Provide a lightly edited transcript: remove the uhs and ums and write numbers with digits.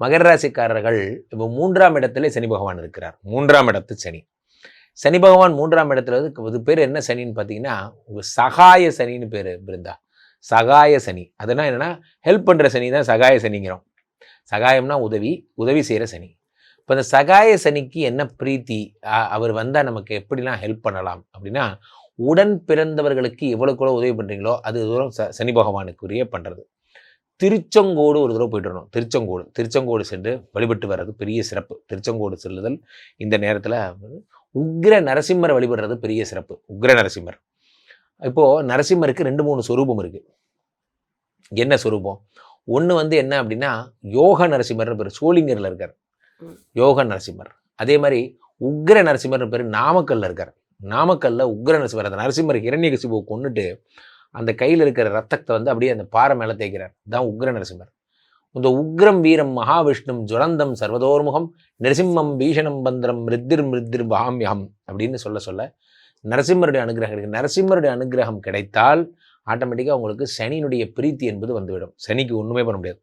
மகர ராசிக்காரர்கள் இப்போ 3ஆம் இடத்துல சனி பகவான் இருக்கிறார். 3ஆம் இடத்து சனி. சனி பகவான் 3ஆம் இடத்துல இது பேர் என்ன சனின்னு பார்த்தீங்கன்னா, உங்கள் சகாய சனின்னு பேர் பிருந்தா. சகாய சனி. அதனால் என்னென்னா ஹெல்ப் பண்ணுற சனி தான் சகாய சனிங்கிறோம். சகாயம்னா உதவி, உதவி செய்கிற சனி. இப்போ இந்த சகாய சனிக்கு என்ன பிரீத்தி, அவர் வந்தால் நமக்கு எப்படிலாம் ஹெல்ப் பண்ணலாம் அப்படின்னா, உடன் பிறந்தவர்களுக்கு எவ்வளோக்குள்ள உதவி பண்ணுறீங்களோ அது தூரம் சனி பகவானுக்குரிய பண்ணுறது. திருச்செங்கோடு ஒரு தடவை போயிட்டு வரணும். திருச்செங்கோடு சென்று வழிபட்டு வர்றது பெரிய சிறப்பு. திருச்செங்கோடு செல்லுதல் இந்த நேரத்தில் உக்ர நரசிம்மரை வழிபடுறது பெரிய சிறப்பு. உக்ர நரசிம்மர். இப்போது நரசிம்மருக்கு 2-3 சொரூபம் இருக்குது. என்ன சொரூபம்? ஒன்று என்ன அப்படின்னா யோக நரசிம்மர்னு பேர், சோளிங்கரில் இருக்கார் யோக நரசிம்மர். அதே மாதிரி உக்ர நரசிம்மர்னு பேர் நாமக்கல்ல இருக்கார். நாமக்கல்ல உக்ர நரசிம்மர், அந்த நரசிம்மர் ஹிரண்யகசிபுவை கொண்டுட்டு அந்த கையில் இருக்கிற ரத்தத்தை அப்படியே அந்த பாறை மேலே தேய்க்கிறார். தான் உக்ர நரசிம்மர். இந்த உக்ரம் வீரம் மகாவிஷ்ணும் ஜுவலந்தம் சர்வதோர்முகம் நரசிம்மம் பீஷணம் பந்திரம் மிருத்திர் பாமியம் அப்படின்னு சொல்ல நரசிம்மருடைய அனுகிரகம் இருக்குது. நரசிம்மருடைய அனுகிரகம் கிடைத்தால் ஆட்டோமேட்டிக்காக உங்களுக்கு சனியினுடைய பிரீத்தி என்பது வந்துவிடும். சனிக்கு ஒன்றுமே பண்ண முடியாது.